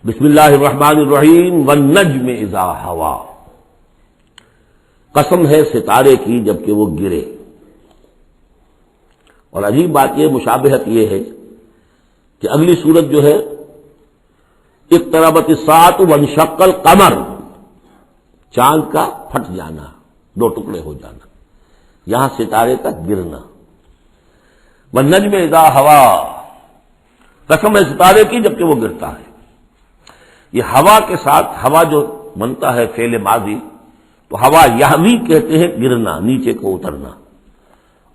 بسم اللہ الرحمن الرحیم والنجم اذا ہوا، قسم ہے ستارے کی جبکہ وہ گرے۔ اور عجیب بات یہ مشابہت یہ ہے کہ اگلی صورت جو ہے اقتربت الساعۃ وانشق القمر، چاند کا پھٹ جانا، دو ٹکڑے ہو جانا، یہاں ستارے کا گرنا۔ والنجم اذا ہوا، قسم ہے ستارے کی جبکہ وہ گرتا ہے۔ یہ ہوا کے ساتھ ہوا جو بنتا ہے فعل ماضی، تو ہوا یہوی کہتے ہیں گرنا، نیچے کو اترنا،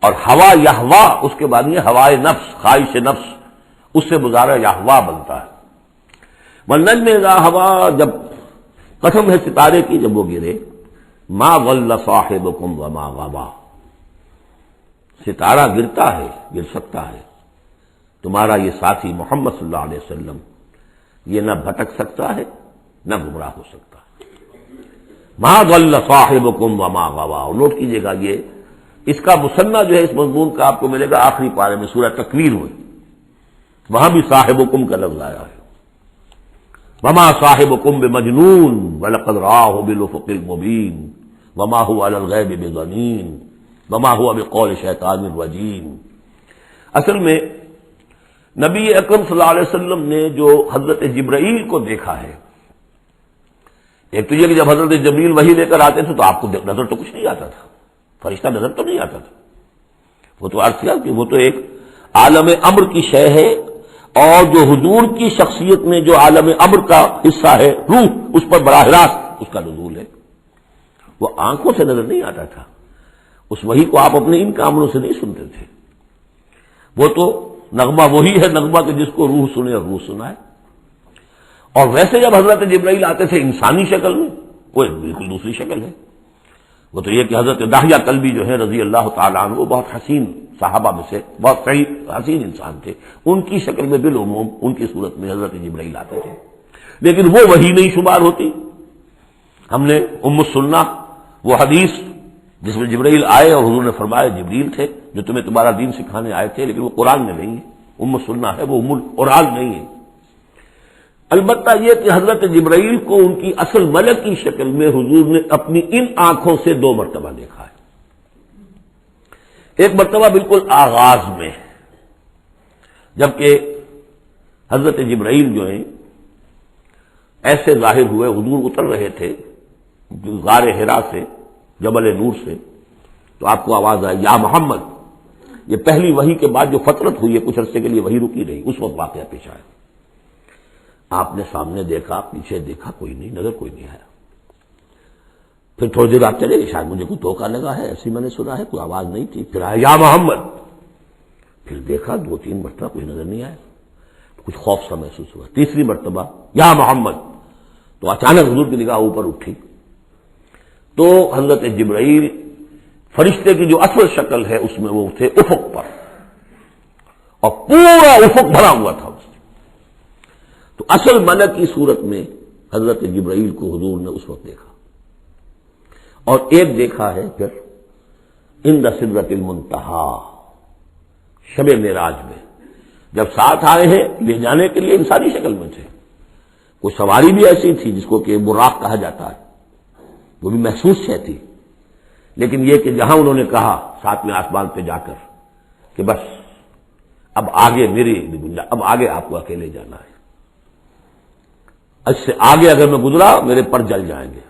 اور ہوا یہوا اس کے بعد یہ ہوائے نفس، خواہش نفس، اس سے مضارع یہوا بنتا ہے۔ والنجم اذا ہوا، جب قسم ہے ستارے کی جب وہ گرے، ما ضل صاحبکم وما غوا، ستارہ گرتا ہے، گر سکتا ہے، تمہارا یہ ساتھی محمد صلی اللہ علیہ وسلم یہ نہ بھٹک سکتا ہے نہ گمراہ ہو سکتا ہے۔ ما ضل صاحبکم وما غوا، اور نوٹ کیجئے گا یہ اس کا مثنیٰ جو ہے اس مضمون کا آپ کو ملے گا آخری پارے میں، سورہ تکویر میں، وہاں بھی صاحبکم کا لفظ آیا ہے۔ وما صاحبکم بمجنون ولقد رآہ بالافق المبین وما هو علی الغیب بضنین وما هو بقول شیطان الرجیم۔ اصل میں نبی اکرم صلی اللہ علیہ وسلم نے جو حضرت جبرائیل کو دیکھا ہے، ایک تو یہ کہ جب حضرت جبرائیل وحی لے کر آتے تھے تو آپ کو نظر تو کچھ نہیں آتا تھا، فرشتہ نظر تو نہیں آتا تھا، وہ تو عرض کیا کہ وہ تو ایک عالم امر کی شے ہے، اور جو حضور کی شخصیت میں جو عالم امر کا حصہ ہے روح، اس پر براہ راست اس کا نزول ہے، وہ آنکھوں سے نظر نہیں آتا تھا، اس وحی کو آپ اپنے ان کاموں سے نہیں سنتے تھے، وہ تو نغمہ وہی ہے نغمہ کہ جس کو روح سنے اور روح سنائے۔ اور ویسے جب حضرت جبرائیل آتے تھے انسانی شکل میں، وہ ایک بالکل دوسری شکل ہے، وہ تو یہ کہ حضرت داہیہ کلبی جو ہے رضی اللہ تعالیٰ عنہ، وہ بہت حسین صحابہ میں سے بہت صحیح حسین انسان تھے، ان کی شکل میں بالعموم ان کی صورت میں حضرت جبرائیل آتے تھے، لیکن وہ وحی نہیں شمار ہوتی۔ ہم نے ام السنہ وہ حدیث جس میں جبرائیل آئے اور حضور نے فرمایا جبریل تھے جو تمہیں تمہارا دین سکھانے آئے تھے، لیکن وہ قرآن میں نہیں ہے، ام السنہ ہے، وہ ام القرآن نہیں ہے۔ البتہ یہ کہ حضرت جبرائیل کو ان کی اصل ملک کی شکل میں حضور نے اپنی ان آنکھوں سے دو مرتبہ دیکھا ہے۔ ایک مرتبہ بالکل آغاز میں، جبکہ حضرت جبرائیل جو ہیں ایسے ظاہر ہوئے، حضور اتر رہے تھے غار حرا سے، جبل نور سے، تو آپ کو آواز آئی یا محمد۔ یہ پہلی وحی کے بعد جو فترت ہوئی ہے، کچھ عرصے کے لیے وحی رکی رہی، اس وقت واقعہ پیش آیا۔ آپ نے سامنے دیکھا، پیچھے دیکھا، کوئی نہیں، نظر کوئی نہیں آیا۔ پھر تھوڑی دیر آپ چلے گئے، شاید مجھے کوئی دھوکہ لگا ہے، ایسی میں نے سنا ہے، کوئی آواز نہیں تھی۔ پھر آیا یا محمد، پھر دیکھا دو تین مرتبہ کوئی نظر نہیں آیا، کچھ خوف سا محسوس ہوا۔ تیسری مرتبہ یا محمد، تو اچانک حضور کی نگاہ اوپر اٹھی، تو حضرت جبرائیل فرشتے کی جو اصل شکل ہے اس میں وہ تھے افق پر، اور پورا افق بھرا ہوا تھا اس سے۔ تو اصل ملک کی صورت میں حضرت جبرائیل کو حضور نے اس وقت دیکھا، اور ایک دیکھا ہے پھر عند سدرۃ المنتہا، شب معراج میں، جب ساتھ آئے ہیں لے جانے کے لیے انسانی شکل میں تھے، کوئی سواری بھی ایسی تھی جس کو کہ براق کہا جاتا ہے، وہ بھی محسوس شے تھی، لیکن یہ کہ جہاں انہوں نے کہا ساتویں آسمان پہ جا کر کہ بس اب آگے میری گنجائش، اب آگے آپ کو اکیلے جانا ہے، اس سے آگے اگر میں گزرا میرے پر جل جائیں گے،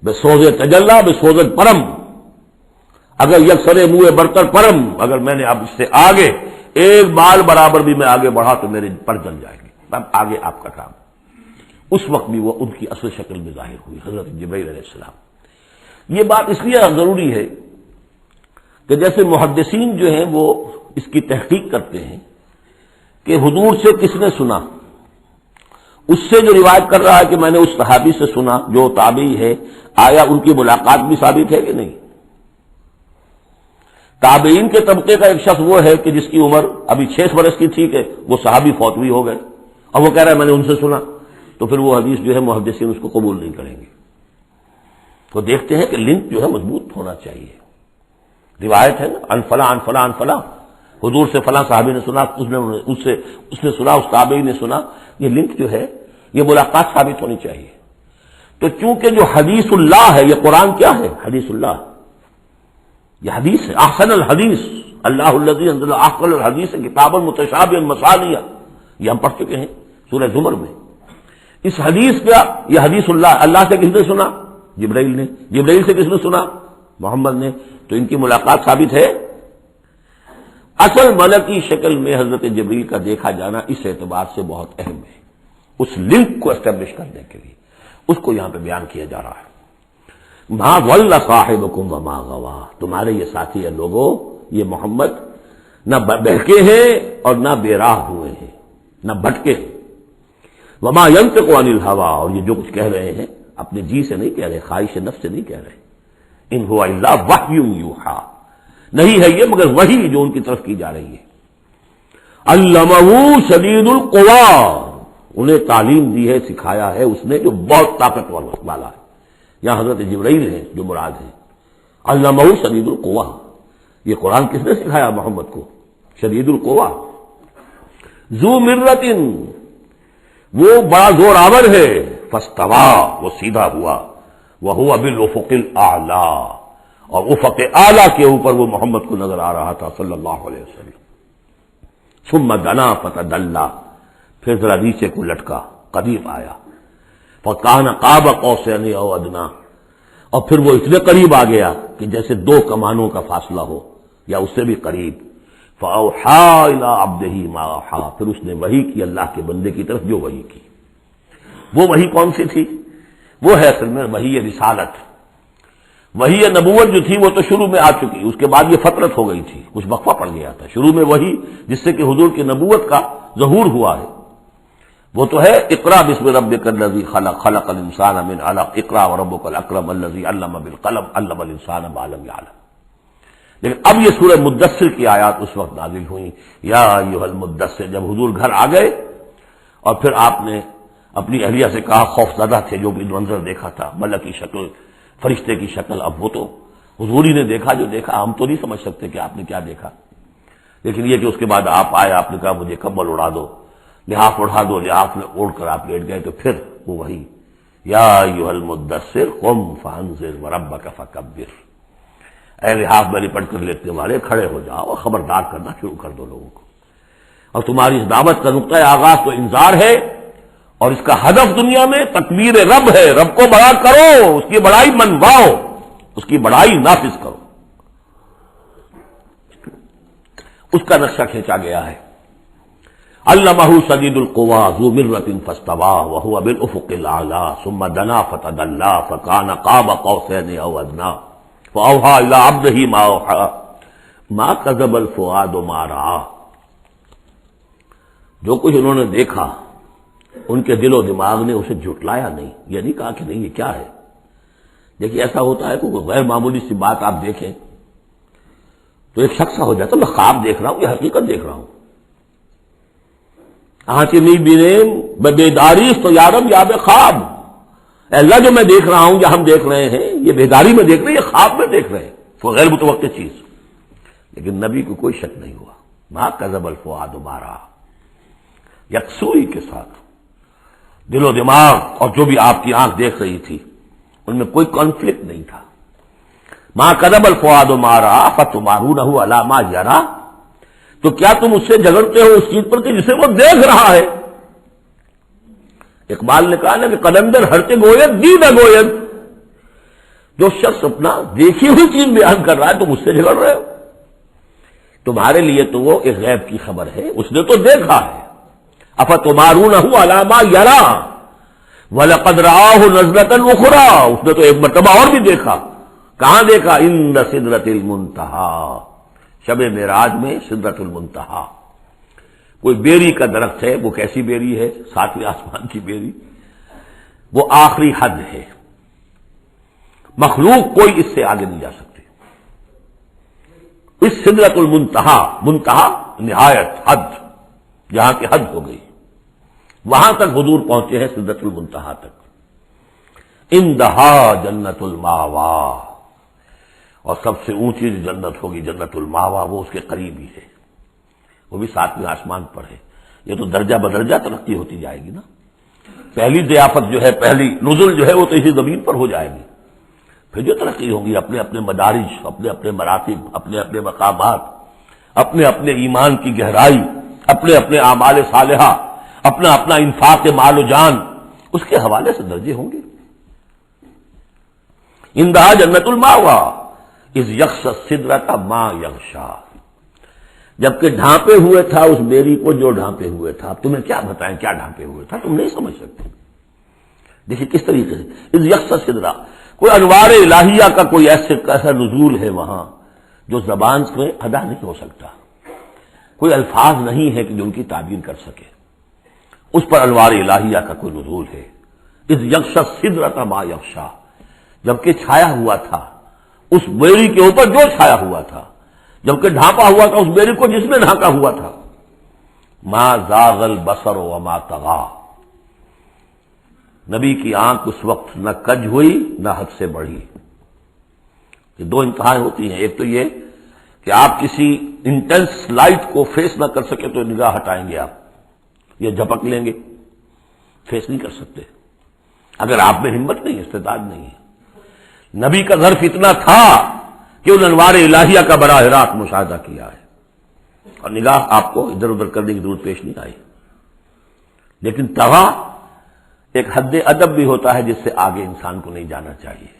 بے سوز تجلا بے سوزت پرم، اگر یکسر منہ برتر پرم، اگر میں نے اب اس سے آگے ایک بال برابر بھی میں آگے بڑھا تو میرے پر جل جائیں گے، اب آگے آپ کا کام۔ اس وقت بھی وہ ان کی اصل شکل میں ظاہر ہوئی حضرت جبرائیل علیہ السلام۔ یہ بات اس لیے ضروری ہے کہ جیسے محدثین جو ہیں وہ اس کی تحقیق کرتے ہیں کہ حضور سے کس نے سنا، اس سے جو روایت کر رہا ہے کہ میں نے اس صحابی سے سنا جو تابعی ہے، آیا ان کی ملاقات بھی ثابت ہے کہ نہیں؟ تابعین کے طبقے کا ایک شخص وہ ہے کہ جس کی عمر ابھی 6 برس کی تھی کہ وہ صحابی فوت بھی ہو گئے، اور وہ کہہ رہا ہے میں نے ان سے سنا، تو پھر وہ حدیث جو ہے محدثین اس کو قبول نہیں کریں گے۔ تو دیکھتے ہیں کہ لنک جو ہے مضبوط ہونا چاہیے، روایت ہے نا، ان فلاں ان فلاں ان فلاں، حضور سے فلاں صحابی نے سنا، اس نے سنا، اس تابعی نے سنا، یہ لنک جو ہے یہ ملاقات ثابت ہونی چاہیے۔ تو چونکہ جو حدیث اللہ ہے، یہ قرآن کیا ہے؟ حدیث اللہ، یہ حدیث ہے، احسن الحدیث، اللہ الذی انزل احسن الحدیث کتابا متشابہا مثانیہ، یہ ہم پڑھ چکے ہیں سورہ زمر میں۔ اس حدیث کا، یہ حدیث اللہ سے کس نے سنا؟ جبرائیل نے۔ جبرائیل سے کس نے سنا؟ محمد نے۔ تو ان کی ملاقات ثابت ہے۔ اصل ملکی شکل میں حضرت جبرائیل کا دیکھا جانا اس اعتبار سے بہت اہم ہے، اس لنک کو اسٹیبلش کرنے کے لیے اس کو یہاں پہ بیان کیا جا رہا ہے۔ ما ضل صاحبکم وما غوا، تمہارے یہ ساتھی ہیں لوگوں، یہ محمد نہ بہکے ہیں اور نہ بے راہ ہوئے ہیں، نہ بھٹکے ہیں۔ وما ينطق عن الهوى، اور یہ جو کچھ کہہ رہے ہیں اپنے جی سے نہیں کہہ رہے، خواہش نفس سے نہیں کہہ رہے۔ ان هو الا وحی یوحی، نہیں ہے یہ مگر وحی جو ان کی طرف کی جا رہی ہے۔ علمہ شدید القویٰ، انہیں تعلیم دی ہے، سکھایا ہے اس نے جو بہت طاقتور والا ہے۔ یہاں حضرت جبرائیل ہیں جو مراد ہے۔ علمہ شدید القویٰ، یہ قرآن کس نے سکھایا محمد کو؟ شدید القویٰ، ذو مرۃ، وہ بڑا زور آور ہے، فاستویٰ، وہ سیدھا ہوا، وہو بالافق الاعلی، اور افق اعلیٰ کے اوپر وہ محمد کو نظر آ رہا تھا صلی اللہ علیہ وسلم۔ ثم دنا فتدلی، پھر ذرا نیچے کو لٹکا، قریب آیا، فکان قاب قوسین او ادنی، اور پھر وہ اتنے قریب آ گیا کہ جیسے دو کمانوں کا فاصلہ ہو یا اس سے بھی قریب۔ فاوحی الی عبدہ ما اوحی، پھر اس نے وحی کی اللہ کے بندے کی طرف جو وحی کی۔ وہ وحی کون سی تھی؟ وہ ہے اصل میں وحی رسالت، وحی نبوت جو تھی وہ تو شروع میں آ چکی، اس کے بعد یہ فترت ہو گئی تھی، کچھ وقفہ پڑ گیا تھا۔ شروع میں وحی جس سے کہ حضور کی نبوت کا ظہور ہوا ہے وہ تو ہے اقرا بسم ربک الذی خلق، خلق الانسان من علق، اقرا وربک الاکرم الذی علم بالقلم، علم الانسان ما لم یعلم۔ لیکن اب یہ سورہ مدثر کی آیات اس وقت نازل ہوئیں، یا ایھا المدثر، جب حضور گھر آ گئے اور پھر آپ نے اپنی اہلیہ سے کہا، خوف زدہ تھے جو بھی منظر دیکھا تھا، ملک کی شکل، فرشتے کی شکل، اب وہ تو حضور ہی نے دیکھا جو دیکھا، ہم تو نہیں سمجھ سکتے کہ آپ نے کیا دیکھا، لیکن یہ کہ اس کے بعد آپ آئے، آپ نے کہا مجھے کمبل اڑا دو، لحاف اڑا دو، لحاف اوڑھ کر آپ لیٹ گئے، تو پھر وہ وہی یا ایھا المدثر قم فانذر وربک فکبر، اے لحاف میں لپٹ کر لیٹنے والے کھڑے ہو جاؤ اور خبردار کرنا شروع کر دو لوگوں کو۔ اور تمہاری اس دعوت کا نقطۂ آغاز تو انذار ہے، اور اس کا ہدف دنیا میں تکبیر رب ہے، رب کو بڑا کرو، اس کی بڑائی منواؤ، اس کی بڑائی نافذ کرو، اس کا نقشہ کھینچا گیا ہے۔ علمہ شدید القویٰ ذو مرۃ فاستویٰ وہو بالافق الاعلی ثم دنا فتدلی فکان قاب قوسین او ادنی فاوحی الی عبدہ ما اوحی ما کذب الفؤاد ما رأى، جو کچھ انہوں نے دیکھا ان کے دل و دماغ نے اسے جھٹلایا نہیں، یہ نہیں کہا کہ نہیں یہ کیا ہے۔ دیکھیے ایسا ہوتا ہے کہ کوئی غیر معمولی سی بات آپ دیکھیں تو ایک شخص ہو جاتا ہے میں خواب دیکھ رہا ہوں یا حقیقت دیکھ رہا ہوں۔ آنکھیں نہیں بینیم بیداری تو یارب یا بے خواب، اے اللہ جو میں دیکھ رہا ہوں یا ہم دیکھ رہے ہیں یہ بیداری میں دیکھ رہے ہیں، یہ خواب میں دیکھ رہے ہیں، وہ غیر متوقع چیز۔ لیکن نبی کو کوئی شک نہیں ہوا، ما کذب الفؤاد ما رأى، یکسوئی کے ساتھ دل و دماغ اور جو بھی آپ کی آنکھ دیکھ رہی تھی ان میں کوئی کانفلکٹ نہیں تھا۔ ما کذب الفؤاد ما رأى فتمارونہ علی ما یری، تو کیا تم اس سے جھگڑتے ہو اس چیز پر کہ جسے وہ دیکھ رہا ہے؟ اقبال نے کہا نا کہ قلندر ہرتے گوید دید گوید، جو شخص اپنا دیکھی ہوئی چیز بیان کر رہا ہے تم اس سے جھگڑ رہے ہو، تمہارے لیے تو وہ ایک غیب کی خبر ہے، اس نے تو دیکھا ہے۔ افتمارونہ علی ما یری وَلَقَدْ رَآهُ نَزْلَةً أُخْرَىٰ، اس نے تو ایک مرتبہ اور بھی دیکھا، کہاں دیکھا؟ عند سدرۃ المنتہیٰ، شب معراج میں سدرۃ المنتہیٰ، کوئی بیری کا درخت ہے، وہ کیسی بیری ہے؟ ساتویں آسمان کی بیری، وہ آخری حد ہے، مخلوق کوئی اس سے آگے نہیں جا سکتی۔ اس سدرۃ المنتہیٰ، منتہا نہایت، حد، جہاں کی حد ہو گئی، وہاں تک حضور پہنچے ہیں، سدرۃ المنتہا تک۔ اندہا جنت الماوا، اور سب سے اونچی جنت ہوگی جنت الماوا، وہ اس کے قریب ہی ہے، وہ بھی ساتویں آسمان پر ہے۔ یہ تو درجہ بدرجہ ترقی ہوتی جائے گی نا، پہلی ضیافت جو ہے، پہلی نزل جو ہے وہ تو اسی زمین پر ہو جائے گی، پھر جو ترقی ہوگی اپنے اپنے مدارج، اپنے اپنے مراتب، اپنے اپنے مقامات، اپنے اپنے ایمان کی گہرائی، اپنے اپنے اعمال صالحہ، اپنا اپنا انفاق مال و جان، اس کے حوالے سے درجے ہوں گے۔ اندہا جنت الماوا اذ یغشی السدرۃ ما یغشی، جبکہ ڈھانپے ہوئے تھا اس بیری کو جو ڈھانپے ہوئے تھا۔ تمہیں کیا بتائیں کیا ڈھانپے ہوئے تھا، تم نہیں سمجھ سکتے۔ دیکھیے کس طریقے سے اذ یغشی السدرۃ، کوئی انوار الہیہ کا کوئی ایسا نزول ہے وہاں جو زبان سے ادا نہیں ہو سکتا، کوئی الفاظ نہیں ہے کہ جو ان کی تعبیر کر سکے، اس پر انوار الہیہ کا کوئی نزول ہے۔ اذ یغشی السدرۃ ما یغشی، جبکہ چھایا ہوا تھا اس بیری کے اوپر جو چھایا ہوا تھا، جبکہ ڈھانپا ہوا تھا اس بیری کو جس میں ڈھانکا ہوا تھا۔ ما زاغ البصر وما طغی، نبی کی آنکھ اس وقت نہ کج ہوئی نہ حد سے بڑھی۔ یہ دو انتہائیں ہوتی ہیں، ایک تو یہ کہ آپ کسی انٹینس لائٹ کو فیس نہ کر سکے تو نگاہ ہٹائیں گے آپ، یا جھپک لیں گے، فیس نہیں کر سکتے اگر آپ میں ہمت نہیں، استعداد نہیں ہے۔ نبی کا ظرف اتنا تھا کہ ان انوار الہیہ کا براہ راست مشاہدہ کیا ہے، اور نگاہ آپ کو ادھر ادھر کرنے کی ضرورت پیش نہیں آئی۔ لیکن طغی ایک حد ادب بھی ہوتا ہے جس سے آگے انسان کو نہیں جانا چاہیے۔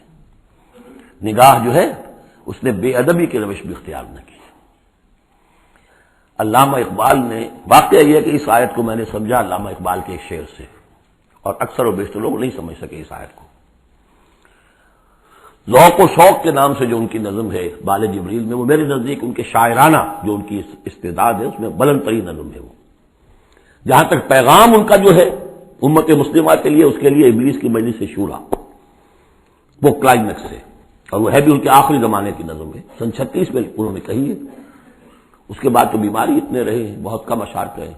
نگاہ جو ہے اس نے بے ادبی کی روش بھی اختیار نہ کی۔ علامہ اقبال نے، واقعہ یہ ہے کہ اس آیت کو میں نے سمجھا علامہ اقبال کے ایک شعر سے، اور اکثر و بیشتر لوگ نہیں سمجھ سکے اس آیت کو۔ ذوق و شوق کے نام سے جو ان کی نظم ہے بال جبریل میں، وہ میرے نزدیک ان کے شاعرانہ جو ان کی استعداد ہے اس میں بلند ترین نظم ہے وہ۔ جہاں تک پیغام ان کا جو ہے امت مسلمہ کے لیے، اس کے لیے ابلیس کی مجلس شورا، وہ کلائمیکس ہے، اور وہ ہے بھی ان کے آخری زمانے کی نظم ہے، سن 36 میں انہوں نے کہی ہے۔ اس کے بعد تو بیماری اتنے رہے ہیں، بہت کم اشعار کہے،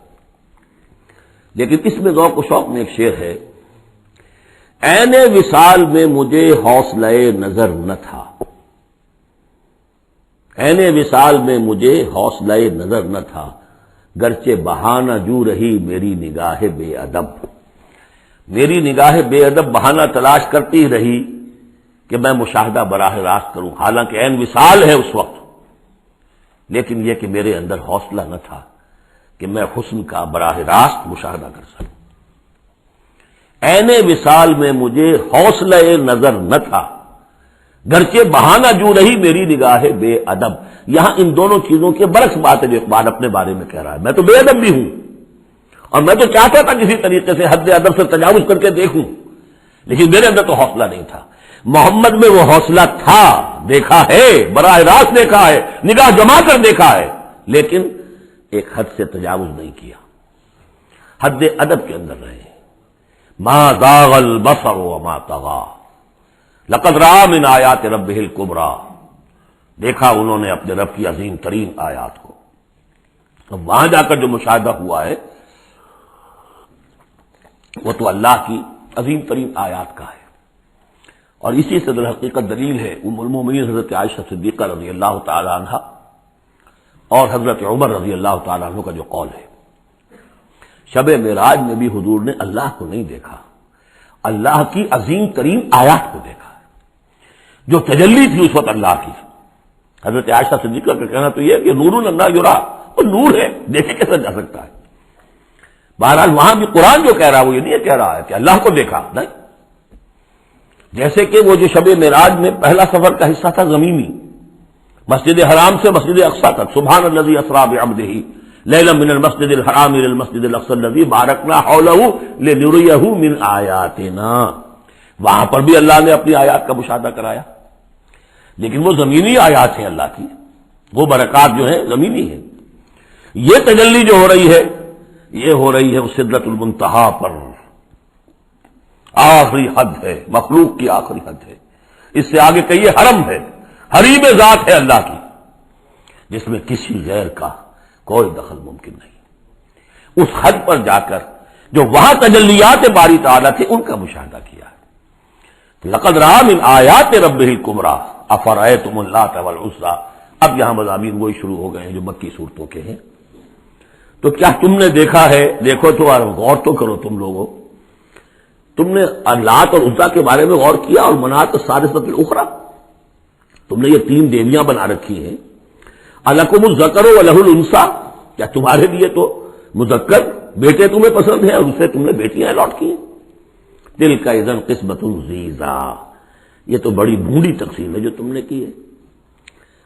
لیکن اس میں ذوق و شوق میں ایک شعر ہے: عین وصال میں مجھے حوصلہ نظر نہ تھا، عین وصال میں مجھے حوصلہ نظر نہ تھا، گرچہ بہانہ جو رہی میری نگاہ بے ادب، میری نگاہ بے ادب بہانہ تلاش کرتی رہی کہ میں مشاہدہ براہ راست کروں، حالانکہ عین وصال ہے اس وقت، لیکن یہ کہ میرے اندر حوصلہ نہ تھا کہ میں حسن کا براہ راست مشاہدہ کر سکوں۔ عین وصال میں مجھے حوصلہ نظر نہ تھا، گرچہ بہانہ جو رہی میری نگاہ بے ادب۔ یہاں ان دونوں چیزوں کے برعکس بات ہے جو اقبال اپنے بارے میں کہہ رہا ہے۔ میں تو بے ادب بھی ہوں، اور میں تو چاہتا تھا کسی طریقے سے حد ادب سے تجاوز کر کے دیکھوں، لیکن میرے اندر تو حوصلہ نہیں تھا۔ محمد میں وہ حوصلہ تھا، دیکھا ہے، براہ راست دیکھا ہے، نگاہ جما کر دیکھا ہے، لیکن ایک حد سے تجاوز نہیں کیا، حد ادب کے اندر رہے۔ ما زاغ البصر وما طغی، لقد رأى من آیات ربہ الکبریٰ، دیکھا انہوں نے اپنے رب کی عظیم ترین آیات کو۔ اب وہاں جا کر جو مشاہدہ ہوا ہے وہ تو اللہ کی عظیم ترین آیات کا ہے، اور اسی سے در حقیقت دلیل ہے ام المومنین حضرت عائشہ صدیقہ رضی اللہ تعالی عنہ اور حضرت عمر رضی اللہ تعالی عنہ کا جو قول ہے۔ شب معراج میں بھی حضور نے اللہ کو نہیں دیکھا، اللہ کی عظیم ترین آیات کو دیکھا، جو تجلی تھی اس وقت اللہ کی۔ حضرت عائشہ صدیقہ کا کہنا تو یہ ہے کہ نور اللہ یرا، وہ نور ہے، دیکھے کیسے جا سکتا ہے۔ بہرحال وہاں بھی قرآن جو کہہ رہا ہے وہ یہ نہیں کہہ رہا ہے کہ اللہ کو دیکھا، نہیں، جیسے کہ وہ جو شب معراج میں پہلا سفر کا حصہ تھا زمینی، مسجد حرام سے مسجد اقصی تک، سبحان الذی اسریٰ بعبدہ لیلا من المسجد الحرام الى المسجد الاقصی الذی بارکنا حولہ لنریہ من آیاتنا، وہاں پر بھی اللہ نے اپنی آیات کا مشاہدہ کرایا، لیکن وہ زمینی آیات ہیں اللہ کی، وہ برکات جو ہیں زمینی ہیں۔ یہ تجلی جو ہو رہی ہے یہ ہو رہی ہے اس سدرۃ المنتہا پر، آخری حد ہے، مخلوق کی آخری حد ہے، اس سے آگے کہیے حرم ہے، حریم ذات ہے اللہ کی، جس میں کسی غیر کا کوئی دخل ممکن نہیں۔ اس حد پر جا کر جو وہاں تجلیات باری تعالیٰ تھے ان کا مشاہدہ کیا ہے۔ لقد رأى من آیات ربہ الکبریٰ افرأیتم اللات والعزیٰ، اب یہاں مضامین وہی شروع ہو گئے ہیں جو مکی صورتوں کے ہیں۔ تو کیا تم نے دیکھا ہے، دیکھو تو اور غور تو کرو تم لوگوں، تم نے لات اور عزا کے بارے میں غور کیا؟ اور منات الثالثۃ الاخری، تم نے یہ تین دیویاں بنا رکھی ہیں. الکم الذکر ولہ الانثی، کیا تمہارے لیے تو مذکر بیٹے تمہیں پسند ہیں اور اسے تم نے بیٹیاں الاٹ کی ہیں؟ تلک اذا قسمۃ ضیزی، یہ تو بڑی بھونڈی تقسیم ہے جو تم نے کی ہے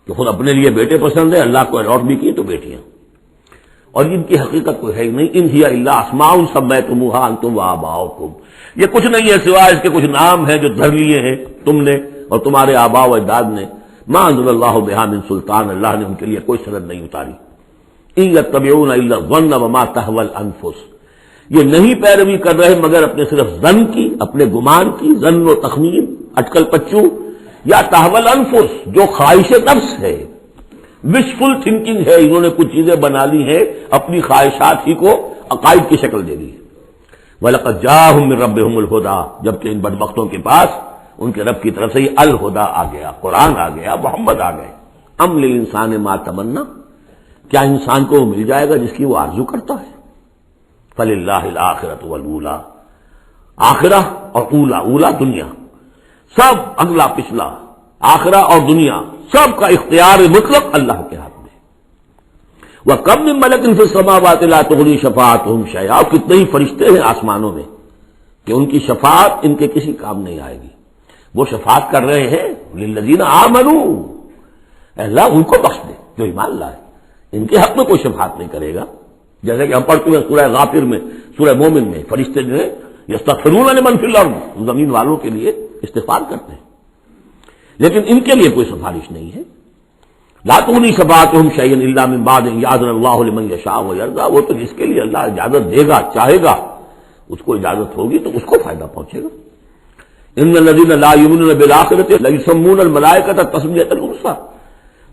کہ خود اپنے لیے بیٹے پسند ہے، اللہ کو الاٹ بھی کی تو بیٹیاں، اور ان کی حقیقت کوئی ہے ہی نہیں. ان ہی الا اسماء سمیتموها انتم وآباؤکم، یہ کچھ نہیں ہے سوائے اس کے کچھ نام ہیں جو دھر لیے ہیں تم نے اور تمہارے آباء و اجداد نے. ما انزل اللہ بہا من سلطان، اللہ نے ان کے لیے کوئی سند نہیں اتاری. ان یتبعون الا الظن وما تهوى الانفس، یہ نہیں پیروی کر رہے مگر اپنے صرف ظن کی، اپنے گمان کی، ظن و تخمین، اٹکل پچو، یا تهوى الانفس جو خواہش نفس ہے، وشفل تھنکنگ ہے، انہوں نے کچھ چیزیں بنا لی ہیں اپنی خواہشات ہی کو عقائد کی شکل دے دی ہے. وَلَقَدْ جَاءَهُم مِّن رَّبِّهُمُ الْهُدَىٰ، جبکہ ان بدبختوں کے پاس ان کے رب کی طرف سے یہ الہدا آ گیا، قرآن آ گیا، محمد آ گئے. ام للانسان ما تمنا، کیا انسان کو وہ مل جائے گا جس کی وہ آرزو کرتا ہے؟ فللہ الآخرۃ والأولیٰ، آخرہ اور اولا، اولا دنیا، سب اگلا پچھلا، آخرہ اور دنیا سب کا اختیار مطلق اللہ کے ہاتھ میں. وَكَمْ مِن مَلَكٍ فِي السَّمَاوَاتِ لَا تُغْنِي شَفَاعَتُهُمْ شَيْئًا، اور کتنے ہی فرشتے ہیں آسمانوں میں کہ ان کی شفاعت ان کے کسی کام نہیں آئے گی. وہ شفاعت کر رہے ہیں للذین آمنوا، اللہ ان کو بخش دے جو ایمان لائے، ان کے حق میں کوئی شفاعت نہیں کرے گا. جیسے کہ ہم پڑھتے ہیں سورہ غافر میں، سورہ مومن میں، فرشتے جو ہے یستغفرون لمن فی الارض، زمین والوں کے لیے استغفار کرتے ہیں، لیکن ان کے لیے کوئی سفارش نہیں ہے. لا تغنی شفاعتهم شیئا الا من بعد ان یاذن اللہ لمن یشاء ویرضی، وہ تو جس کے لیے اللہ اجازت دے گا، چاہے گا، اس کو اجازت ہوگی تو اس کو فائدہ پہنچے گا. ان الذین لا یؤمنون بالآخرۃ لیسمون الملائکۃ تسمیۃ الانثی،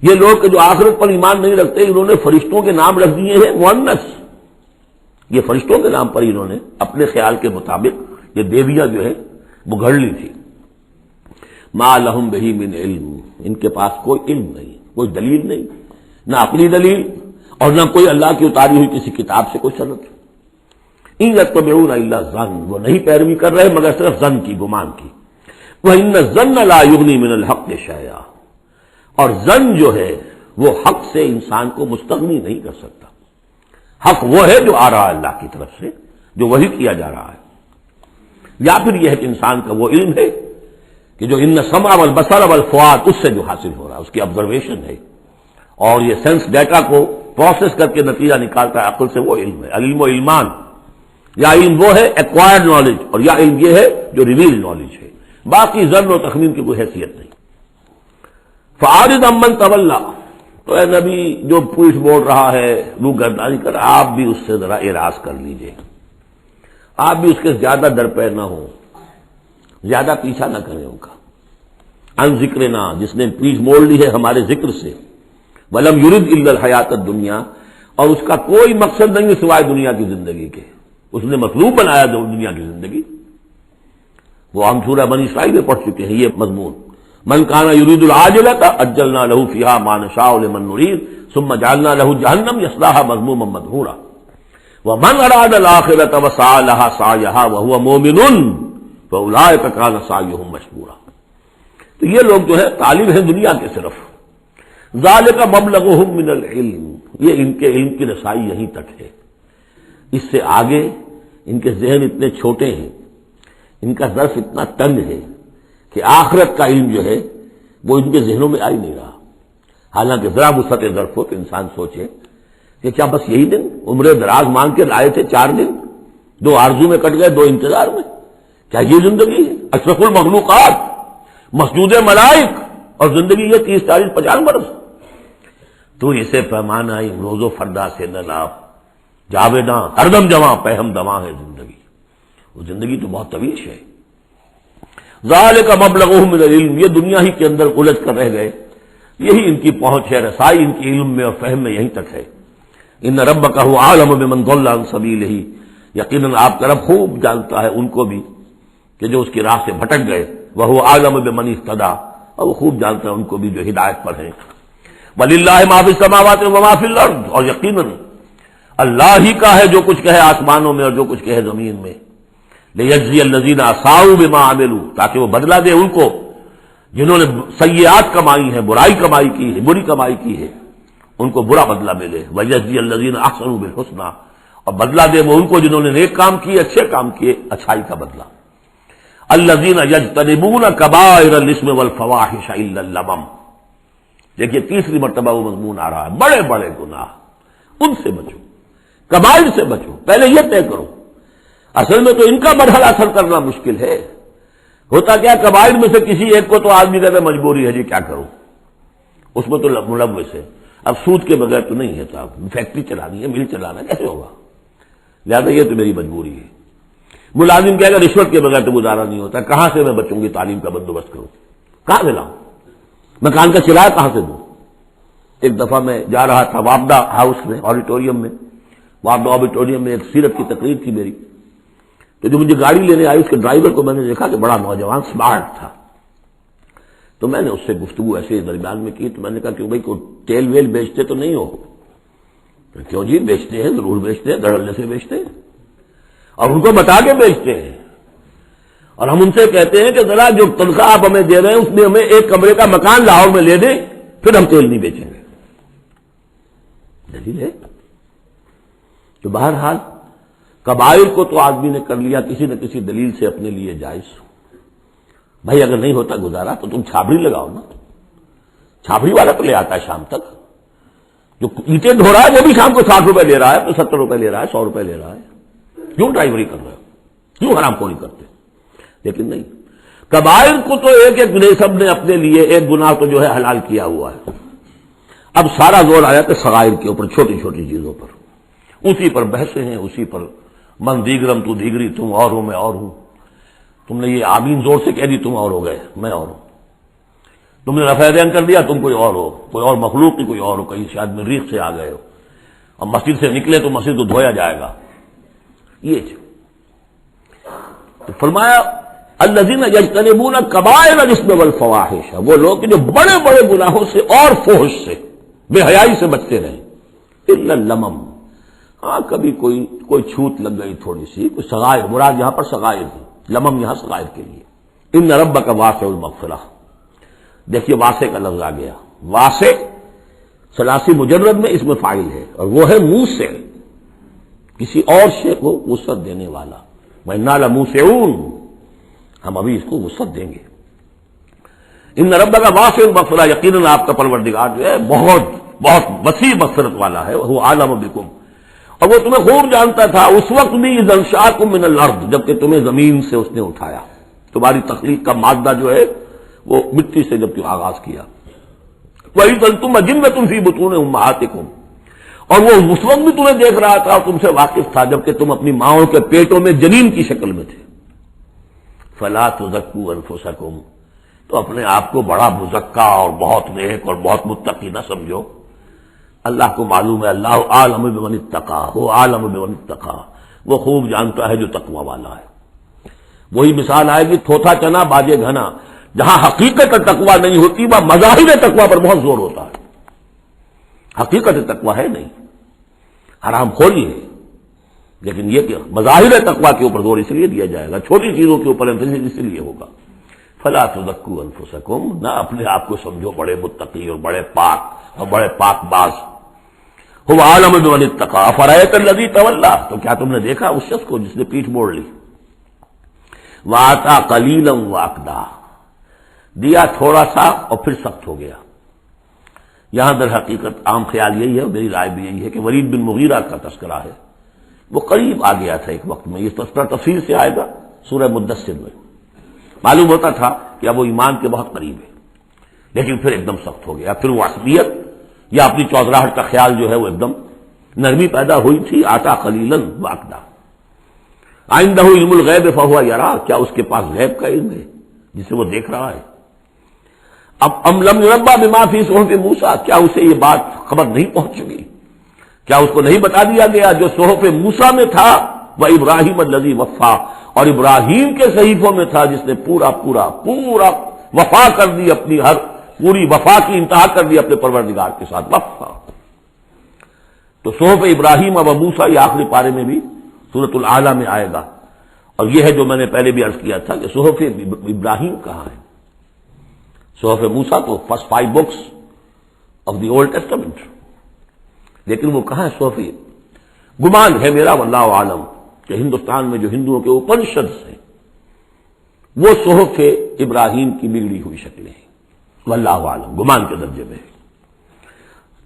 یہ لوگ کہ جو آخرت پر ایمان نہیں رکھتے انہوں نے فرشتوں کے نام رکھ دیے ہیں مؤنث. یہ فرشتوں کے نام پر انہوں نے اپنے خیال کے مطابق یہ دیویاں جو ہے وہ گھڑ لی تھی. ما لہم بہ من علم، ان کے پاس کوئی علم نہیں، کوئی دلیل نہیں، نہ عقلی دلیل اور نہ کوئی اللہ کی اتاری ہوئی کسی کتاب سے کوئی سند. ان یتبعون الا الظن، وہ نہیں پیروی کر رہے مگر صرف ظن کی، گمان کی. وان الظن لا یغنی من الحق شیئا، اور ظن جو ہے وہ حق سے انسان کو مستغنی نہیں کر سکتا. حق وہ ہے جو آ رہا ہے اللہ کی طرف سے، جو وحی کیا جا رہا ہے، یا پھر یہ ہے کہ انسان کا وہ علم ہے کہ جو ان السمع والبصر والفؤاد، اس سے جو حاصل ہو رہا ہے، اس کی آبزرویشن ہے، اور یہ سینس ڈیٹا کو پروسیس کر کے نتیجہ نکالتا ہے عقل سے، وہ علم ہے. علم و علمان، یا علم وہ ہے ایکوائرڈ نالج، اور یا علم یہ ہے جو ریویل نالج ہے. باقی ظن و تخمین کی کوئی حیثیت نہیں. فَأَعْرِضْ عَمَّنْ تَوَلَّىٰ، تو اے نبی جو پوچھ موڑ رہا ہے، روح گردانی کر، آپ بھی اس سے ذرا اعراض کر لیجئے، آپ بھی اس کے زیادہ درپے نہ ہوں، زیادہ پیچھا نہ کریں ان کا. ان ذکرنا، جس نے پیچھ موڑ لی ہے ہمارے ذکر سے. وَلَمْ يُرِدْ إِلَّا الْحَيَاةَ الدُّنْيَا، اور اس کا کوئی مقصد نہیں سوائے دنیا کی زندگی کے، اس نے مطلوب بنایا دنیا کی زندگی. وہ ہم سورہ بنی اسرائیل میں پڑھ چکے ہیں یہ مضمون. من کان یرید العاجلۃ عجلنا له فیہا ما نشاء لمن نرید ثم جعلنا له جہنم یصلاها مذموما مدحورا ومن اراد الآخرۃ وسعى لها سعیها وهو مؤمن فاولئک کان سعیهم مشکورا. تو یہ لوگ جو ہے طالب ہیں دنیا کے صرف. ذالک مبلغهم من العلم، یہ ان کے علم کی رسائی یہیں تک ہے. اس سے آگے ان کے ذہن اتنے چھوٹے ہیں، ان کا ظرف اتنا تنگ ہے کہ آخرت کا علم جو ہے وہ ان کے ذہنوں میں آ ہی نہیں رہا. حالانکہ ذرا وسعت ظرف ہو تو انسان سوچے کہ کیا بس یہی دن عمر دراز مانگ کے لائے تھے، 4 دن، 2 آرزو میں کٹ گئے، 2 انتظار میں، کیا یہ زندگی ہے؟ اشرف المخلوقات، مسجود ملائک، اور زندگی یہ 30 40 50 برس. تو اسے پیمانہ روز و فردا سے نہ لا، جاویداں ہر دم جواں پہم دواں ہے زندگی. وہ زندگی تو بہت طویل ہے. ذالک مبلغہم من العلم، یہ دنیا ہی کے اندر الجھ کر رہ گئے، یہی ان کی پہنچ ہے، رسائی ان کی علم میں اور فہم میں یہیں تک ہے. ان ربک هو اعلم بمن ضل عن سبیلہ، یقیناً آپ کا رب خوب جانتا ہے ان کو بھی کہ جو اس کی راہ سے بھٹک گئے. وہو اعلم بمن اہتدی، اور وہ خوب جانتا ہے ان کو بھی جو ہدایت پر ہیں. وللہ ما فی السماوات وما فی الارض، اور یقیناً اللہ ہی کا ہے جو کچھ کہے آسمانوں میں اور جو کچھ کہے زمین میں. لیجزی الذین اساؤوا بما عملوا، تاکہ وہ بدلہ دے ان کو جنہوں نے سیئات کمائی ہیں، برائی کمائی کی ہے، بری کمائی کی ہے، ان کو برا بدلہ ملے، ویجزی الذین احسنوا بالحسنی، اور بدلہ دے وہ ان کو جنہوں نے نیک کام کیے، اچھے کام کیے، اچھائی کا بدلہ۔ الذین یجتنبون کبائر الاثم والفواحش الا اللمم، دیکھیے تیسری مرتبہ وہ مضمون آ رہا ہے، بڑے بڑے گناہ ان سے بچو، کبائر سے بچو، پہلے یہ طے کرو۔ اصل میں تو ان کا مرحلہ اثر کرنا مشکل ہے، ہوتا کیا کبائر میں سے کسی ایک کو تو آدمی کہتا ہے مجبوری ہے جی کیا کروں، اس میں تو ملوث ہے، اب سود کے بغیر تو نہیں ہے صاحب، فیکٹری چلانی ہے، مل چلانا ہے، کیسے ہوگا، لہٰذا یہ تو میری مجبوری ہے۔ ملازم کہے گا رشوت کے بغیر تو گزارا نہیں ہوتا، کہاں سے میں بچوں گی، تعلیم کا بندوبست کروں، کہاں سے لاؤں، مکان کا کرایہ کہاں سے دوں۔ ایک دفعہ میں جا رہا تھا وابڈا ہاؤس میں، آڈیٹوریم میں، وابڈا آڈیٹوریم میں ایک سیرت کی تقریر تھی میری، تو جو مجھے گاڑی لینے آئی اس کے ڈرائیور کو میں نے دیکھا کہ بڑا نوجوان سمارٹ تھا، تو میں نے اس سے گفتگو ایسے درمیان میں کی، تو میں نے کہا کہ بھائی کوئی تیل ویل بیچتے تو نہیں ہو؟ کیوں جی بیچتے ہیں، ضرور بیچتے ہیں، دھڑلے سے بیچتے ہیں، اور ان کو بتا کے بیچتے ہیں، اور ہم ان سے کہتے ہیں کہ ذرا جو تنخواہ آپ ہمیں دے رہے ہیں اس میں ہمیں ایک کمرے کا مکان لاہور میں لے دیں، پھر ہم تیل نہیں بیچیں گے۔ دلیل ہے تو بہرحال کبائر کو تو آدمی نے کر لیا کسی نہ کسی دلیل سے اپنے لیے جائز۔ بھائی اگر نہیں ہوتا گزارا تو تم چھابڑی لگاؤ نا، چھابڑی والا تو لے آتا ہے شام تک، جو اینٹیں ڈھو رہا ہے وہ بھی شام کو 60 روپے لے رہا ہے، تو 70 روپے لے رہا ہے، 100 روپے لے رہا ہے، کیوں ڈرائیوری کر رہے ہو، کیوں حرام خوری کرتے؟ لیکن نہیں، کبائر کو تو ایک ایک سب نے اپنے لیے ایک گناہ تو جو ہے حلال کیا ہوا ہے۔ اب سارا زور آیا کہ صغائر کے اوپر، چھوٹی چھوٹی چیزوں پر، اسی پر بحثیں ہیں، اسی پر من دیگرم تو دیگری، تم اور ہو میں اور ہوں، تم نے یہ آمین زور سے کہہ دی تم اور ہو گئے، میں اور ہوں، تم نے رفع دین کر دیا تم کوئی اور ہو، کوئی اور مخلوق کی کوئی اور ہو، کہیں شاید مریخ سے آ گئے ہو، اور مسجد سے نکلے تو مسجد کو دھویا جائے گا۔ یہ تو فرمایا الذین یجتنبون کبائر الاثم والفواحش، وہ لوگ جو بڑے بڑے گناہوں سے اور فحش سے، بے حیائی سے بچتے رہیں، الا اللمم، ہاں کبھی کوئی چھوٹ لگ گئی تھوڑی سی، کوئی صغائر، مراد یہاں پر صغائر ہے، لمم یہاں صغائر کے لیے۔ ان ربک واسع المغفرہ، دیکھیے واسع کا لفظ آ گیا، واسع ثلاثی مجرد میں اس میں فاعل ہے، اور وہ ہے موسع، کسی اور شے کو وسعت دینے والا، وَإِنَّا لَمُوسِعُونَ، ہم ابھی اس کو وسعت دیں گے۔ ان ربک واسع المغفرہ، یقیناً آپ کا پروردگار جو ہے بہت بہت وسیع مغفرت والا ہے، وہ عالم بکم، اور وہ تمہیں خوب جانتا تھا اس وقت بھی، اذ انشاکم من الارض، جبکہ تمہیں زمین سے اس نے اٹھایا، تمہاری تخلیق کا مادہ جو ہے وہ مٹی سے جب آغاز کیا، وَإِذْ أَنْتُمْ أَجِنَّةٌ فِي بُطُونِ أُمَّهَاتِكُمْ، اور وہ اس وقت بھی تمہیں دیکھ رہا تھا اور تم سے واقف تھا جبکہ تم اپنی ماؤں کے پیٹوں میں جنین کی شکل میں تھے۔ فَلَا تُزَكُّوا أَنفُسَكُمْ، تو اپنے آپ کو بڑا مزکا اور بہت نیک اور بہت متقی نہ سمجھو، اللہ کو معلوم ہے، اللہ عالم بمن اتقى، وہ عالم بمن اتقى، وہ خوب جانتا ہے جو تقوی والا ہے۔ وہی مثال آئے گی تھوتھا چنا باجے گھنا، جہاں حقیقت تقوی نہیں ہوتی وہاں مظاہر تقوی پر بہت زور ہوتا ہے، حقیقت تقوی ہے نہیں، حرام خوری ہے، لیکن یہ کہ مظاہر تقوی کے اوپر زور اس لیے دیا جائے گا، چھوٹی چیزوں کے اوپر اس لیے ہوگا۔ فلا تزکوا انفسکم، نہ اپنے آپ کو سمجھو بڑے متقی اور بڑے پاک اور بڑے پاک باز، هو عالم بمن اتقى، افرأيت الذی تولى، تو کیا تم نے دیکھا اس شخص کو جس نے پیٹھ موڑ لی، وآتى قلیلا واکدا، دیا تھوڑا سا اور پھر سخت ہو گیا۔ یہاں در حقیقت عام خیال یہی ہے، میری رائے بھی یہی ہے کہ ولید بن مغیرہ کا تذکرہ ہے، وہ قریب آ گیا تھا ایک وقت میں، یہ تذکرہ تفصیل سے آئے گا سورہ مدثر میں، معلوم ہوتا تھا کہ اب وہ ایمان کے بہت قریب ہے، لیکن پھر ایک دم سخت ہو گیا، پھر وہ عصبیت یا اپنی چودراہٹ کا خیال جو ہے وہ ایک دم نرمی پیدا ہوئی تھی۔ آتا قلیلا واکدا، عنده علم الغیب فهو یرا، کیا اس کے پاس غیب کا علم ہے جسے وہ دیکھ رہا ہے؟ اب ام لم ينبأ بما فی صحف موسیٰ، کیا اسے یہ بات خبر نہیں پہنچ چکی، کیا اس کو نہیں بتا دیا گیا جو صحف موسیٰ میں تھا، وہ ابراہیم الذی وفا، اور ابراہیم کے صحیفوں میں تھا جس نے پورا وفا کر دی، اپنی ہر پوری وفا کی انتہا کر دی اپنے پروردگار کے ساتھ، وفا۔ تو صحف ابراہیم و موسیٰ یہ آخری پارے میں بھی سورۃ الاعلیٰ میں آئے گا، اور یہ ہے جو میں نے پہلے بھی عرض کیا تھا کہ صحف ابراہیم کہاں ہے؟ صحف موسیٰ تو first 5 books of the old testament, لیکن وہ کہاں ہے صحف؟ گمان ہے میرا واللہ عالم کہ ہندوستان میں جو ہندوؤں کے اپنشد ہیں وہ صحف ابراہیم کی بگڑی ہوئی شکلیں ہیں، واللہ عالم، گمان کے درجے میں ہے۔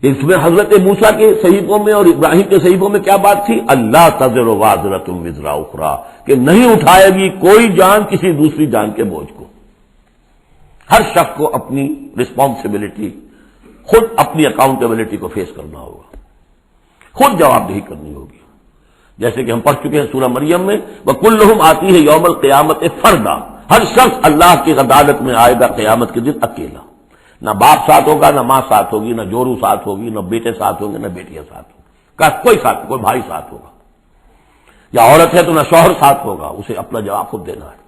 اس میں حضرت موسیٰ کے صحیفوں میں اور ابراہیم کے صحیفوں میں کیا بات تھی؟ اللہ تزر وازرۃ وزر اخری، کہ نہیں اٹھائے گی کوئی جان کسی دوسری جان کے بوجھ کو۔ ہر شخص کو اپنی رسپانسبلٹی، خود اپنی اکاؤنٹیبلٹی کو فیس کرنا ہوگا، خود جواب دہی کرنی ہوگی۔ جیسے کہ ہم پڑھ چکے ہیں سورہ مریم میں، وَكُلُّهُمْ آتِيهِ يَوْمَ الْقِيَامَةِ فَرْدًا، ہر شخص اللہ کی عدالت میں آئے گا قیامت کے دن اکیلا، نہ باپ ساتھ ہوگا، نہ ماں ساتھ ہوگی، نہ جورو ساتھ ہوگی، نہ بیٹے ساتھ ہوں گے، نہ بیٹیاں ساتھ ہوں گی، کوئی ساتھ، کوئی بھائی ساتھ ہوگا، یا عورت ہے تو نہ شوہر ساتھ ہوگا، اسے اپنا جواب خود دینا ہے۔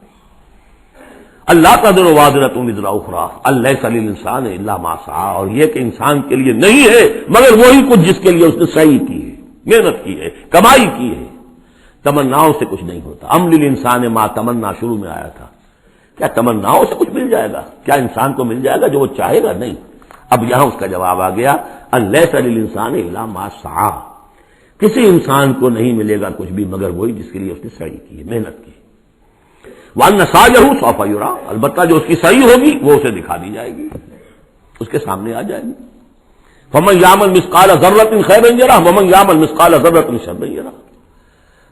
اللہ تزر وازرۃ وزر اخری لیس للانسان الا ما سعی، اور یہ کہ انسان کے لیے نہیں ہے مگر وہی کچھ جس کے لیے اس نے سعی کی ہے، محنت کی ہے، کمائی کی ہے۔ تمناؤں سے کچھ نہیں ہوتا، ام للانسان ما تمنا شروع میں آیا تھا، کیا تمناؤں سے کچھ مل جائے گا؟ کیا انسان کو مل جائے گا جو وہ چاہے گا؟ نہیں۔ اب یہاں اس کا جواب آ گیا، لیس للانسان الا ما سعی، کسی انسان کو نہیں ملے گا کچھ بھی مگر وہی جس کے لیے اس نے سعی کی ہے، محنت کی ہے۔ وَأَنَّ سَعْيَهُ سَوْفَ يُرَىٰ، البتہ جو اس کی صحیح ہوگی وہ اسے دکھا دی جائے گی، اس کے سامنے آ جائے گی۔ فَمَن يَعْمَلْ مِثْقَالَ ذَرَّةٍ خَيْرًا يَرَهُ وَمَن يَعْمَلْ مِثْقَالَ ذَرَّةٍ شَرًّا يَرَهُ،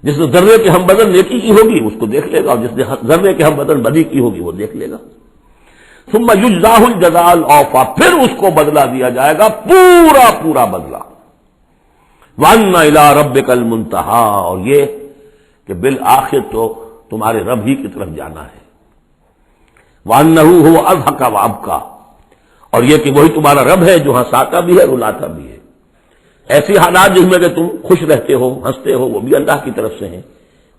جس نے ذرے کے ہم بدن نیکی کی ہوگی اس کو دیکھ لے گا، اور جس نے ذرے کے ہم بدن بدی کی ہوگی وہ دیکھ لے گا۔ ثُمَّ يُجْزَاهُ الْجَزَاءَ الْأَوْفَىٰ، پھر اس کو بدلہ دیا جائے گا پورا پورا بدلہ۔ وَأَنَّ إِلَىٰ رَبِّكَ الْمُنتَهَىٰ، اور یہ کہ بالآخر تو تمہارے رب ہی کی طرف جانا ہے۔ وَأَنَّهُ هُوَ أَضْحَكَ وَأَبْكَىٰ، اور یہ کہ وہی تمہارا رب ہے جو ہنساتا بھی ہے رلاتا بھی ہے۔ ایسے حالات جن میں کہ تم خوش رہتے ہو، ہنستے ہو، وہ بھی اللہ کی طرف سے ہیں،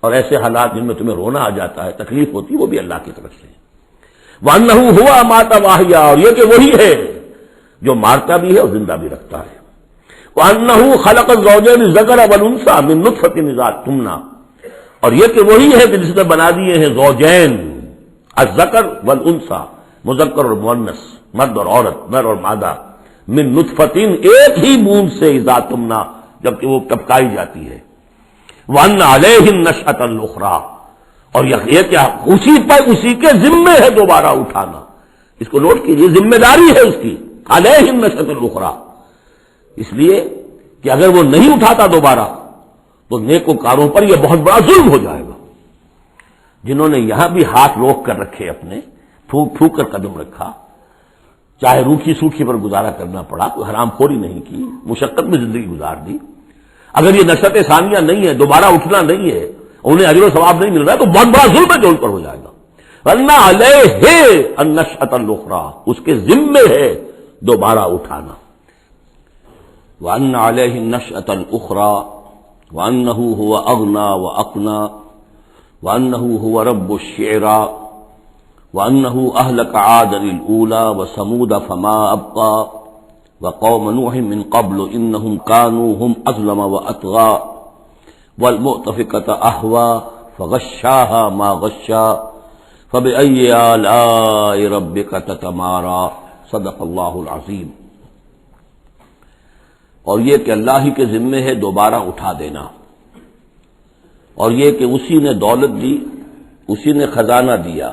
اور ایسے حالات جن میں تمہیں رونا آ جاتا ہے، تکلیف ہوتی ہے، وہ بھی اللہ کی طرف سے ہیں۔ وَأَنَّهُ هُوَ أَمَاتَ وَأَحْيَا، اور یہ کہ وہی ہے جو مارتا بھی ہے اور زندہ بھی رکھتا ہے۔ وَأَنَّهُ خَلَقَ الزَّوْجَيْنِ الذَّكَرَ وَالْأُنثَىٰ مِن نُطْفَةٍ إِذَا تُمْنَىٰ، اور یہ کہ وہی ہے کہ جس نے بنا دیے ہیں زوجین، الذکر والانثیٰ، مذکر اور مؤنث، مرد اور عورت، نر اور مادہ، من نطفتن، ایک ہی بوند سے، اذا تمنا، جبکہ وہ ٹپکائی جاتی ہے۔ وَأَنَّ عَلَيْهِ النَّشْأَةَ الْأُخْرَىٰ، اور یہ کیا اسی کے ذمے ہے دوبارہ اٹھانا، اس کو نوٹ کیجیے، ذمہ داری ہے اس کی، عَلَيْهِ النَّشْأَةُ الْأُخْرَىٰ، اس لیے کہ اگر وہ نہیں اٹھاتا دوبارہ تو نیکوکاروں پر یہ بہت بڑا ظلم ہو جائے گا، جنہوں نے یہاں بھی ہاتھ روک کر رکھے، اپنے پھونک پھونک کر قدم رکھا، چاہے روکھی سوکھی پر گزارا کرنا پڑا، کوئی حرام خوری نہیں کی، مشقت میں زندگی گزار دی۔ اگر یہ نشأت ثانیہ نہیں ہے، دوبارہ اٹھنا نہیں ہے، انہیں اجر و ثواب نہیں مل رہا ہے، تو بہت بڑا ظلم ہے جو ان پر ہو جائے گا۔ وَأَنَّ عَلَيْهِ النَّشْأَةَ الْأُخْرَىٰ، اس کے ذمے ہے دوبارہ اٹھانا۔ وَأَنَّ عَلَيْهِ النَّشْأَةَ الْأُخْرَىٰ وَأَنَّهُ هُوَ أَغْنَىٰ وَأَقْنَىٰ وَأَنَّهُ هُوَ رَبُّ الشِّعْرَىٰ وَأَنَّهُ أَهْلَكَ عَادًا الْأُولَىٰ وَثَمُودَ فَمَا أَبْقَىٰ وَقَوْمَ نُوحٍ مِّن قَبْلُ إِنَّهُمْ كَانُوا هُمْ أَظْلَمَ وَأَطْغَىٰ وَالْمُؤْتَفِكَةَ أَهْوَىٰ فَغَشَّاهَا مَا غَشَّىٰ فَبِأَيِّ آلَاءِ رَبِّكَ تَتَمَارَىٰ، صدق اللہ العظیم۔ اور یہ کہ اللہ ہی کے ذمے ہے دوبارہ اٹھا دینا، اور یہ کہ اسی نے دولت دی، اسی نے خزانہ دیا،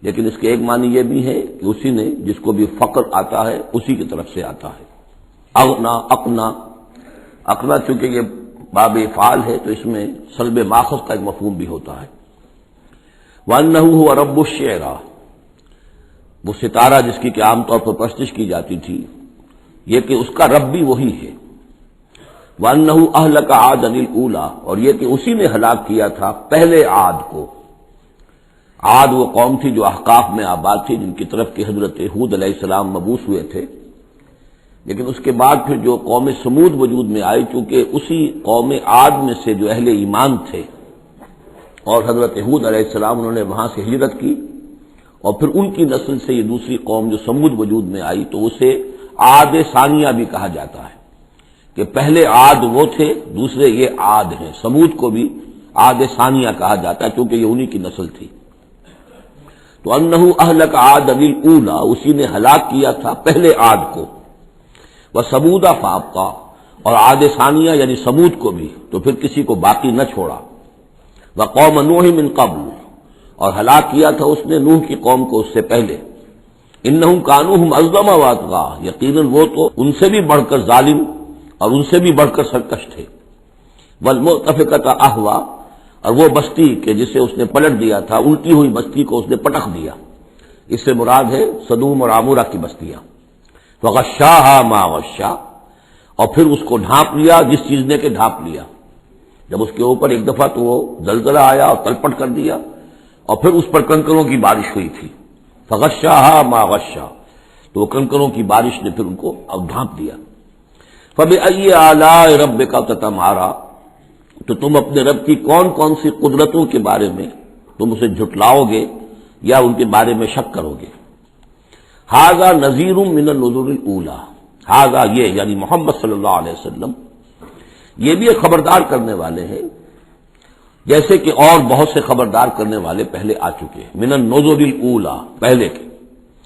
لیکن اس کے ایک معنی یہ بھی ہے کہ اسی نے جس کو بھی فقر آتا ہے اسی کی طرف سے آتا ہے۔ اغنا، اقنا، اقنا چونکہ یہ باب افعال ہے تو اس میں سلب ماخذ کا ایک مفہوم بھی ہوتا ہے۔ وَأَنَّهُ هُوَ رَبُّ الشِّعْرَىٰ، وہ ستارہ جس کی کہ عام طور پر پرستش کی جاتی تھی، یہ کہ اس کا رب بھی وہی ہے۔ وَأَنَّهُ أَهْلَكَ عَادًا الْأُولَىٰ، اور یہ کہ اسی نے ہلاک کیا تھا پہلے عاد کو۔ عاد وہ قوم تھی جو احقاف میں آباد تھی، جن کی طرف کی حضرت ہود علیہ السلام مبعوث ہوئے تھے، لیکن اس کے بعد پھر جو قوم سمود وجود میں آئی، چونکہ اسی قوم عاد میں سے جو اہل ایمان تھے، اور حضرت ہود علیہ السلام انہوں نے وہاں سے ہجرت کی، اور پھر ان کی نسل سے یہ دوسری قوم جو سمود وجود میں آئی، تو اسے عاد ثانیہ بھی کہا جاتا ہے، کہ پہلے عاد وہ تھے، دوسرے یہ عاد ہیں۔ سمود کو بھی عاد ثانیہ کہا جاتا ہے کیونکہ یہ انہی کی نسل تھی. تو انہ اہلک عاد الاولی، اسی نے ہلاک کیا تھا پہلے عاد کو، وثمود فابقا، اور عاد ثانیہ یعنی ثمود کو بھی تو پھر کسی کو باقی نہ چھوڑا، وقوم نوح من قبل، اور ہلاک کیا تھا اس نے نوح کی قوم کو اس سے پہلے. انہم کانوا هم اظلم واطغى، یقیناً وہ تو ان سے بھی بڑھ کر ظالم اور ان سے بھی بڑھ کر سرکش تھے. والمؤتفقۃ اہویٰ، اور وہ بستی کہ جسے اس نے پلٹ دیا تھا، الٹی ہوئی بستی کو اس نے پٹخ دیا، اس سے مراد ہے سدوم اور عمورہ کی بستیاں. فغشاها ما غشا، اور پھر اس کو ڈھانپ لیا جس چیز نے کہ ڈھانپ لیا. جب اس کے اوپر ایک دفعہ تو وہ زلزلہ آیا اور تلپٹ کر دیا، اور پھر اس پر کنکروں کی بارش ہوئی تھی. فغشاها ما غشا، تو وہ کنکروں کی بارش نے پھر ان کو اب ڈھانپ دیا. فبأي آلاء ربك تتمارى، تو تم اپنے رب کی کون کون سی قدرتوں کے بارے میں تم اسے جھٹلاؤ گے یا ان کے بارے میں شک کرو گے. ھذا نذیر من النذر الاولی، ھذا یہ یعنی محمد صلی اللہ علیہ وسلم یہ بھی ایک خبردار کرنے والے ہیں جیسے کہ اور بہت سے خبردار کرنے والے پہلے آ چکے ہیں. من النذر الاولی، پہلے کے،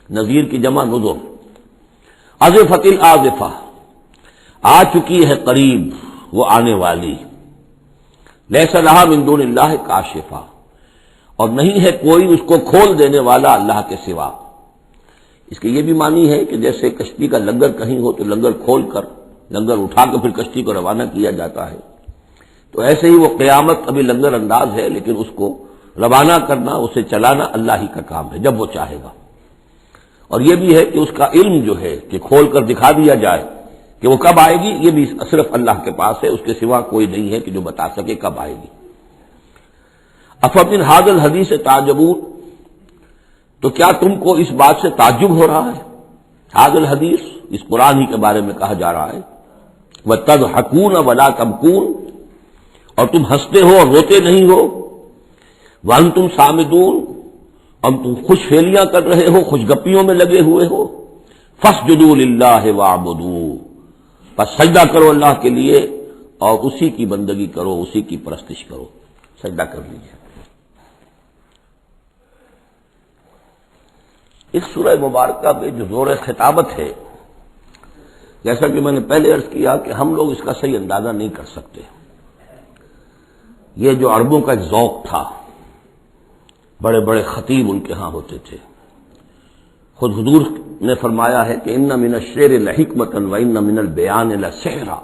نذیر کی جمع نذر. ازفت الازفہ، آ چکی ہے قریب وہ آنے والی. لیس لہا من دون اللہ کاشفہ، اور نہیں ہے کوئی اس کو کھول دینے والا اللہ کے سوا. اس کے یہ بھی معنی ہے کہ جیسے کشتی کا لنگر کہیں ہو تو لنگر کھول کر لنگر اٹھا کر پھر کشتی کو روانہ کیا جاتا ہے، تو ایسے ہی وہ قیامت ابھی لنگر انداز ہے لیکن اس کو روانہ کرنا، اسے چلانا اللہ ہی کا کام ہے جب وہ چاہے گا. اور یہ بھی ہے کہ اس کا علم جو ہے کہ کھول کر دکھا دیا جائے کہ وہ کب آئے گی، یہ بھی صرف اللہ کے پاس ہے، اس کے سوا کوئی نہیں ہے کہ جو بتا سکے کب آئے گی. افمن ھذا الحدیث تعجبون، تو کیا تم کو اس بات سے تعجب ہو رہا ہے؟ ھذا الحدیث، اس قرآن ہی کے بارے میں کہا جا رہا ہے. وَتَضْحَكُونَ وَلَا تَبْكُونَ، اور تم ہنستے ہو اور روتے نہیں ہو. وَأَنْتُمْ صَامِدُونَ، اور تم خوش فیلیاں کر رہے ہو، خوش گپیوں میں لگے ہوئے ہو. فَاسْجُدُوا لِلَّهِ وَاعْبُدُوا، بس سجدہ کرو اللہ کے لیے اور اسی کی بندگی کرو، اسی کی پرستش کرو، سجدہ کر لیجیے. اس سورہ مبارکہ میں جو زور خطابت ہے، جیسا کہ میں نے پہلے عرض کیا کہ ہم لوگ اس کا صحیح اندازہ نہیں کر سکتے. یہ جو عربوں کا ایک ذوق تھا، بڑے بڑے خطیب ان کے ہاں ہوتے تھے. خود حضور نے فرمایا ہے کہ ان من الشعر لحکمۃ وان من البیان لسحرا،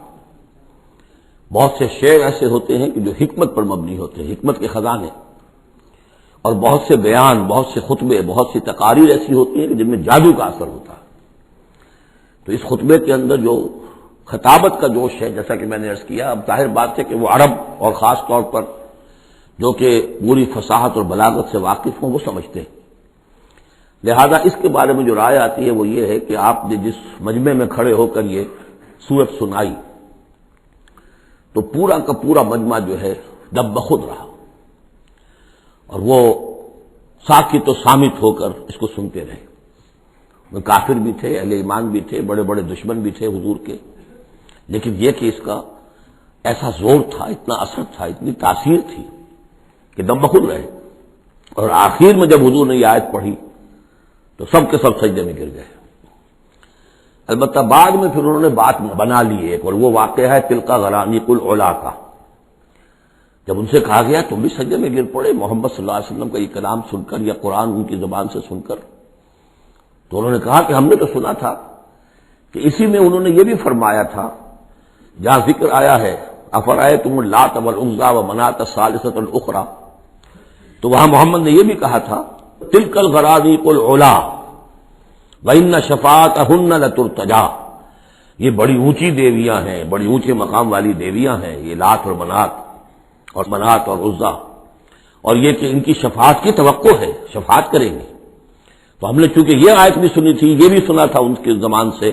بہت سے شعر ایسے ہوتے ہیں کہ جو حکمت پر مبنی ہوتے ہیں، حکمت کے خزانے، اور بہت سے بیان، بہت سے خطبے، بہت سی تقاریر ایسی ہوتی ہیں کہ جن میں جادو کا اثر ہوتا ہے. تو اس خطبے کے اندر جو خطابت کا جوش ہے، جیسا کہ میں نے عرض کیا، اب ظاہر بات ہے کہ وہ عرب اور خاص طور پر جو کہ پوری فصاحت اور بلاغت سے واقف ہوں وہ سمجھتے ہیں. لہذا اس کے بارے میں جو رائے آتی ہے وہ یہ ہے کہ آپ نے جس مجمع میں کھڑے ہو کر یہ سورت سنائی تو پورا کا پورا مجمع جو ہے دب بخود رہا، اور وہ ساکت و صامت ہو کر اس کو سنتے رہے. وہ کافر بھی تھے، اہل ایمان بھی تھے، بڑے بڑے دشمن بھی تھے حضور کے، لیکن یہ کہ اس کا ایسا زور تھا، اتنا اثر تھا، اتنی تاثیر تھی کہ دم بخود رہے. اور آخر میں جب حضور نے یہ آیت پڑھی تو سب کے سب سجدے میں گر گئے. البتہ بعد میں پھر انہوں نے بات بنا لی ایک، اور وہ واقعہ ہے تلقا غرانیق العلا کا. جب ان سے کہا گیا تم بھی سجدے میں گر پڑے محمد صلی اللہ علیہ وسلم کا یہ کلام سن کر یا قرآن ان کی زبان سے سن کر، تو انہوں نے کہا کہ ہم نے تو سنا تھا کہ اسی میں انہوں نے یہ بھی فرمایا تھا جہاں ذکر آیا ہے افرأیتم اللات والعزی ومناۃ الثالثۃ الاخری، تو وہاں محمد نے یہ بھی کہا تھا تلک الغرانیق العلا وان شفاعتہن لترتجی، یہ بڑی اونچی دیویاں ہیں، بڑی اونچے مقام والی دیویاں ہیں یہ لات اور منات اور عزا، اور یہ کہ ان کی شفاعت کی توقع ہے، شفاعت کریں گے. تو ہم نے چونکہ یہ آیت بھی سنی تھی، یہ بھی سنا تھا ان کے زمان سے،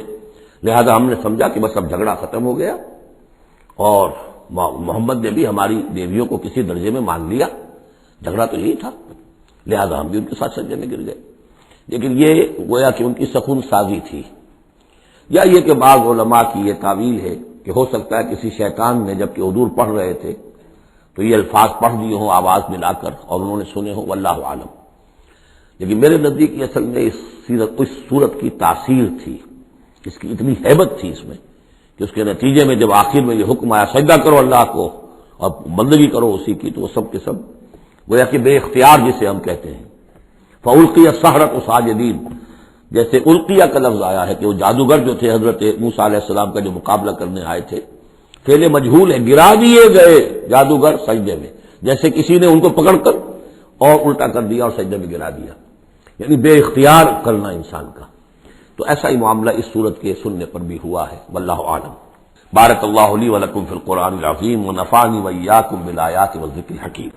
لہذا ہم نے سمجھا کہ بس اب جھگڑا ختم ہو گیا اور محمد نے بھی ہماری دیویوں کو کسی درجے میں مان لیا. جھگڑا تو یہی تھا، لہذا ہم بھی ان کے ساتھ سجدے میں گر گئے. لیکن یہ گویا کہ ان کی سخن سازی تھی، یا یہ کہ بعض علماء کی یہ تعویل ہے کہ ہو سکتا ہے کسی شیطان نے جب کہ حضور پڑھ رہے تھے تو یہ الفاظ پڑھ دیے ہوں آواز ملا کر اور انہوں نے سنے ہوں، واللہ عالم۔ لیکن میرے نزدیک یہ اصل میں اس صورت کی تاثیر تھی، اس کی اتنی ہیبت تھی اس میں کہ اس کے نتیجے میں جب آخر میں یہ حکم آیا سجدہ کرو اللہ کو اور بندگی کرو اسی کی، تو وہ سب کے سب گویا کہ بے اختیار جسے ہم کہتے ہیں، فَأُلْقِيَ السَّحَرَةُ سَاجِدِينَ، جیسے القیہ کا لفظ آیا ہے کہ وہ جادوگر جو تھے حضرت موسیٰ علیہ السلام کا جو مقابلہ کرنے آئے تھے، فعل مجہول ہے، گرا دیے گئے جادوگر سجدے میں، جیسے کسی نے ان کو پکڑ کر اور الٹا کر دیا اور سجدے میں گرا دیا، یعنی بے اختیار کرنا انسان کا۔ تو ایسا ہی معاملہ اس صورت کے سننے پر بھی ہوا ہے، واللہ عالم۔ بارک اللہ لی ولکم فی القرآن العظیم ونفعنی وإیاکم بالآیات والذکر الحکیم۔